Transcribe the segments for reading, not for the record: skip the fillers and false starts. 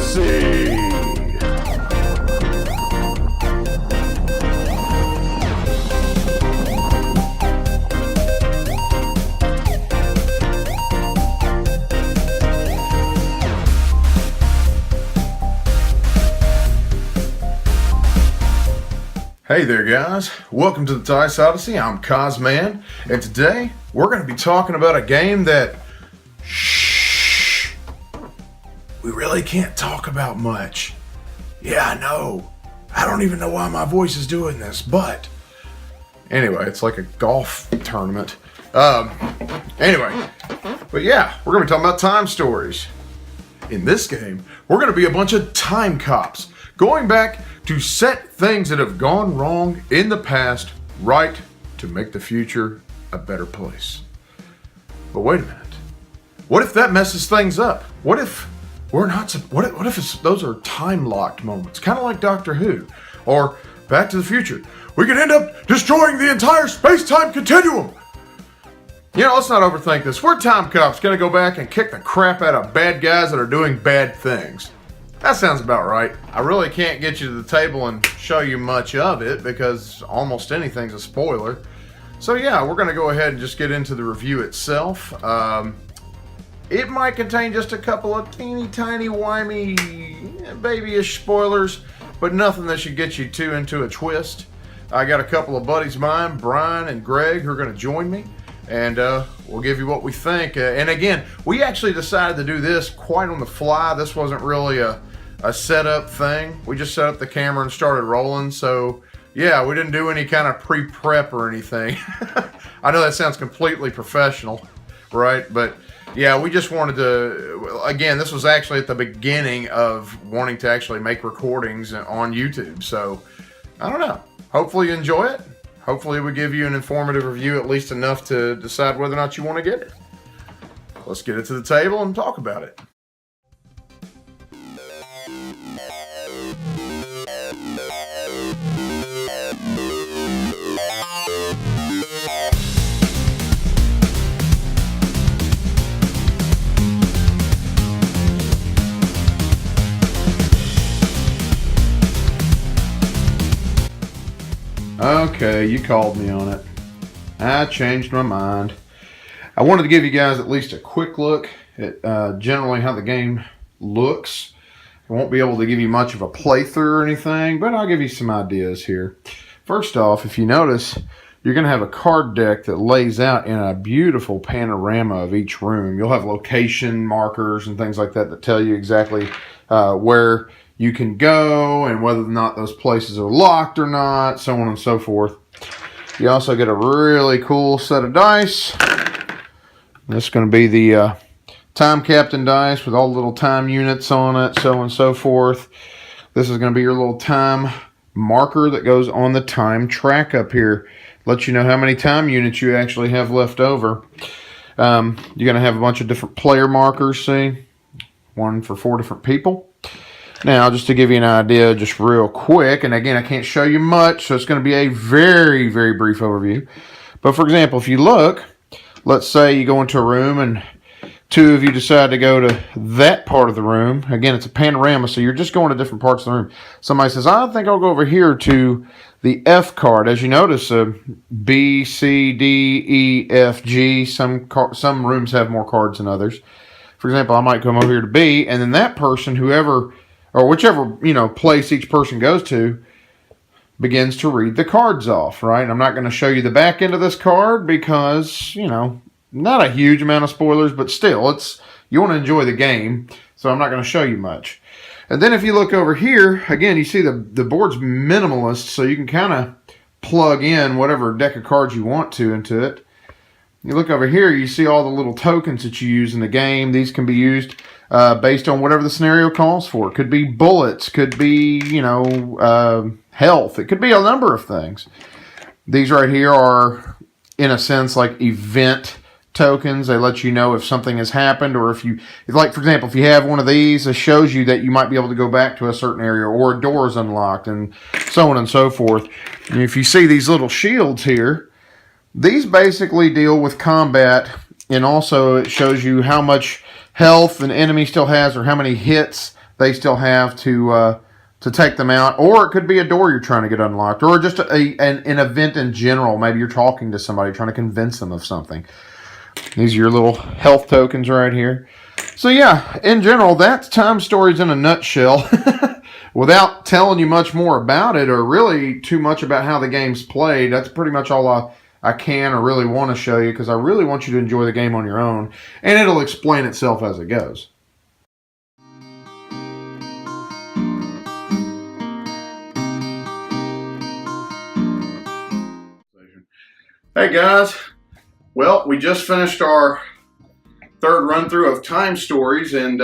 Odyssey. Hey there guys, welcome to the T.I.M.E Odyssey. I'm Kasman, and today we're going to be talking about a game that we really can't talk about much. Yeah, I know. I don't even know why my voice is doing this, but anyway, it's like a golf tournament. Anyway, but yeah, we're going to be talking about time stories. In this game, we're going to be a bunch of time cops going back to set things that have gone wrong in the past right to make the future a better place. But wait a minute. What if that messes things up? What if we're not? What if those are time-locked moments, kind of like Doctor Who or Back to the Future? We could end up destroying the entire space-time continuum. You know, let's not overthink this. We're time cops going to go back and kick the crap out of bad guys that are doing bad things. That sounds about right. I really can't get you to the table and show you much of it because almost anything's a spoiler. So yeah, we're going to go ahead and just get into the review itself. It might contain just a couple of teeny tiny whimy babyish spoilers, but nothing that should get you too into a twist. I got a couple of buddies of mine, Bryan and Greg, who are going to join me. And we'll give you what we think. And again, we actually decided to do this quite on the fly. This wasn't really a setup thing. We just set up the camera and started rolling. So yeah, we didn't do any kind of pre-prep or anything. I know that sounds completely professional, right? But yeah, we just wanted to, again, this was actually at the beginning of wanting to actually make recordings on YouTube. So I don't know. Hopefully you enjoy it. Hopefully we give you an informative review, at least enough to decide whether or not you want to get it. Let's get it to the table and talk about it. Okay, you called me on it. I changed my mind. I wanted to give you guys at least a quick look at generally how the game looks. I won't be able to give you much of a playthrough or anything, but I'll give you some ideas here. First off, if you notice, you're going to have a card deck that lays out in a beautiful panorama of each room. You'll have location markers and things like that that tell you exactly where you can go and whether or not those places are locked or not, so on and so forth. You also get a really cool set of dice. This is going to be the Time Captain dice with all the little time units on it, so on and so forth. This is going to be your little time marker that goes on the time track up here. Lets you know how many time units you actually have left over. You're going to have a bunch of different player markers, see? One for 4 different people. Now, just to give you an idea, just real quick, and again, I can't show you much, so it's going to be a very, very brief overview. But for example, if you look, let's say you go into a room and 2 of you decide to go to that part of the room. Again, it's a panorama, so you're just going to different parts of the room. Somebody says, I think I'll go over here to the F card. As you notice, B, C, D, E, F, G. Some rooms have more cards than others. For example, I might come over here to B, and then that person, whoever, or whichever, place each person goes to, begins to read the cards off, right? I'm not going to show you the back end of this card because, not a huge amount of spoilers, but still, you want to enjoy the game, so I'm not going to show you much. And then if you look over here, again, you see the board's minimalist, so you can kind of plug in whatever deck of cards you want to into it. You look over here, you see all the little tokens that you use in the game. These can be used based on whatever the scenario calls for. It could be bullets, could be, health. It could be a number of things. These right here are, in a sense, like event tokens. They let you know if something has happened, or if like, for example, if you have one of these, it shows you that you might be able to go back to a certain area, or a door is unlocked, and so on and so forth. And if you see these little shields here, these basically deal with combat, and also it shows you how much health an enemy still has, or how many hits they still have to take them out. Or it could be a door you're trying to get unlocked, or just an event in general. Maybe you're talking to somebody, trying to convince them of something. These are your little health tokens right here. So yeah, in general, that's Time Stories in a nutshell. Without telling you much more about it, or really too much about how the game's played, that's pretty much all I can or really want to show you, because I really want you to enjoy the game on your own, and it'll explain itself as it goes. Hey guys, well, we just finished our third run through of Time Stories, and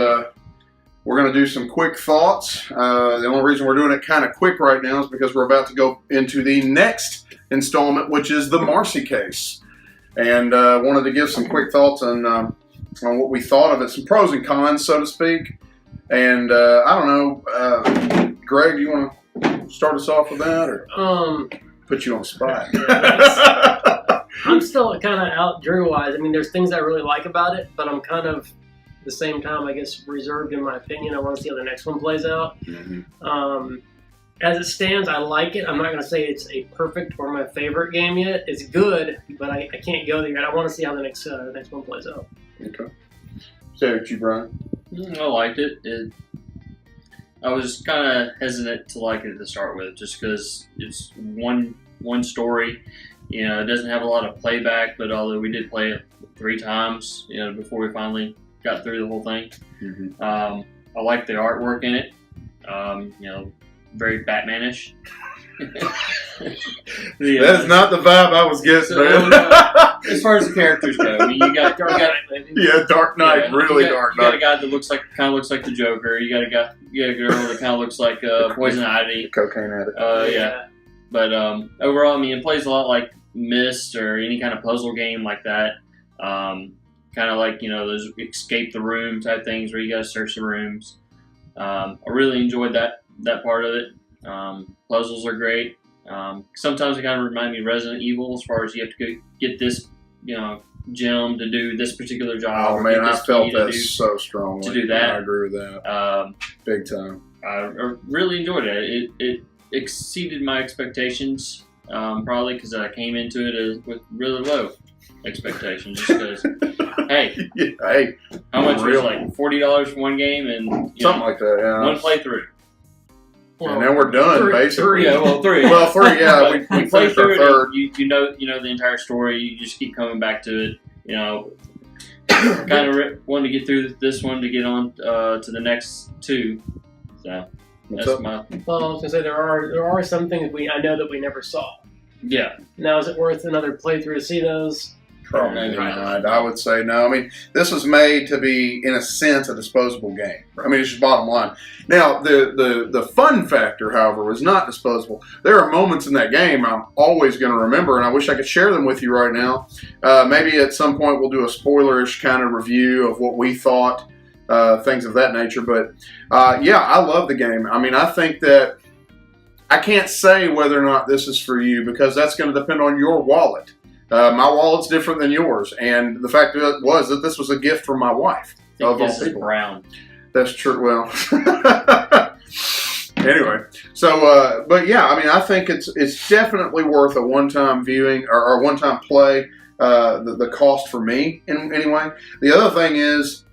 we're going to do some quick thoughts. The only reason we're doing it kind of quick right now is because we're about to go into the next installment, which is the Marcy case. And wanted to give some quick thoughts on what we thought of it, some pros and cons, so to speak. And I don't know, Greg, you want to start us off with that, or put you on the spot? I'm still kind of out Drew-wise. I mean, there's things I really like about it, but I'm kind of, at the same time, I guess, reserved in my opinion. I want to see how the next one plays out. Mm-hmm. As it stands, I like it. I'm not going to say it's a perfect or my favorite game yet. It's good, but I can't go there yet. I want to see how the next one plays out. Okay. Say what you, Bryan. I liked it. I was kind of hesitant to like it to start with, just because it's one story. You know, it doesn't have a lot of playback, but although we did play it 3 times, you know, before we finally got through the whole thing. Mm-hmm. I like the artwork in it. You know, very Batman-ish. That is not the vibe I was getting, man. As far as the characters go, I mean, you got Dark Knight, really Dark Knight. You got a guy that kind of looks like the Joker. You got a girl that kind of looks like Poison Ivy, cocaine addict. Yeah. But overall, I mean, it plays a lot like Myst or any kind of puzzle game like that. Kind of like, you know, those escape the room type things where you got to search the rooms. I really enjoyed that part of it. Puzzles are great. Sometimes they kind of remind me of Resident Evil, as far as you have to go get this, you know, gem to do this particular job. Oh man, I felt that so strongly. To do that, I agree with that. Big time. I really enjoyed it. It exceeded my expectations, probably because I came into it with really low expectations. Just because, hey, how much was like $40 for one game and something like that? Yeah, one playthrough. Well, and then we're done, basically. Three. Well, 3, yeah. we play through it. Third. You know the entire story. You just keep coming back to it. You know, kind of wanted to get through this one to get on to the next 2. So that's my. Well, I was gonna say there are some things I know that we never saw. Yeah. Now, is it worth another playthrough to see those? Probably not. I would say no. I mean, this was made to be, in a sense, a disposable game. I mean, it's just bottom line. Now, the fun factor, however, was not disposable. There are moments in that game I'm always going to remember, and I wish I could share them with you right now. Maybe at some point we'll do a spoilerish kind of review of what we thought, things of that nature. But, yeah, I love the game. I mean, I think that I can't say whether or not this is for you, because that's going to depend on your wallet. My wallet's different than yours, and the fact was that this was a gift from my wife. This is brown. That's true. Well, anyway. So, but yeah, I mean, I think it's definitely worth a one-time viewing or one-time play. The cost for me, anyway. The other thing is,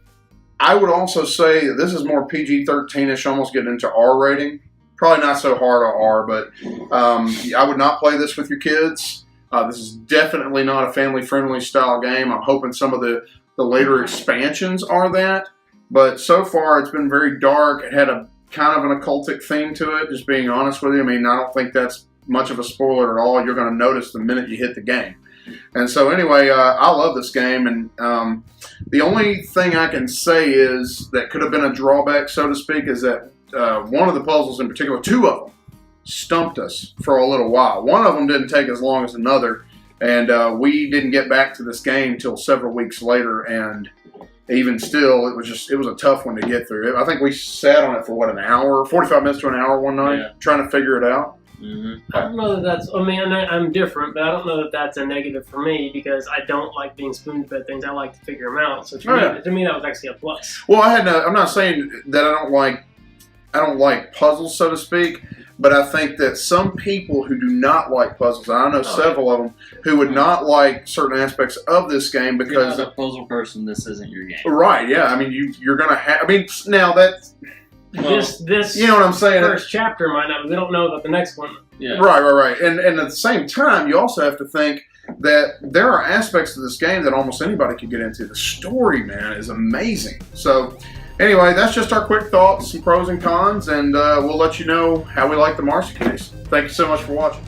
I would also say that this is more PG-13ish, almost getting into R rating. Probably not so hard on R, but I would not play this with your kids. This is definitely not a family-friendly style game. I'm hoping some of the later expansions are that. But so far, it's been very dark. It had a kind of an occultic theme to it, just being honest with you. I mean, I don't think that's much of a spoiler at all. You're going to notice the minute you hit the game. And so anyway, I love this game. And the only thing I can say is that could have been a drawback, so to speak, is that one of the puzzles in particular, 2 of them, stumped us for a little while. One of them didn't take as long as another, and we didn't get back to this game till several weeks later, and even still, it was a tough one to get through. I think we sat on it for, an hour, 45 minutes to an hour one night, trying to figure it out. Mm-hmm. I don't know that that's, I mean, I'm different, but I don't know that that's a negative for me, because I don't like being spoon-fed things. I like to figure them out. So to me, that was actually a plus. Well, I'm not saying that I don't like like puzzles, so to speak. But I think that some people who do not like puzzles, and I know several of them, who would not like certain aspects of this game because if you're not a puzzle person, this isn't your game. Right? Yeah. I mean, you're gonna have. I mean, now that's this you know what I'm saying. First chapter might not. We don't know about the next one. Yeah. Right. And at the same time, you also have to think that there are aspects of this game that almost anybody could get into. The story, man, is amazing. So. Anyway, that's just our quick thoughts, some pros and cons, and we'll let you know how we like the Marcy case. Thank you so much for watching.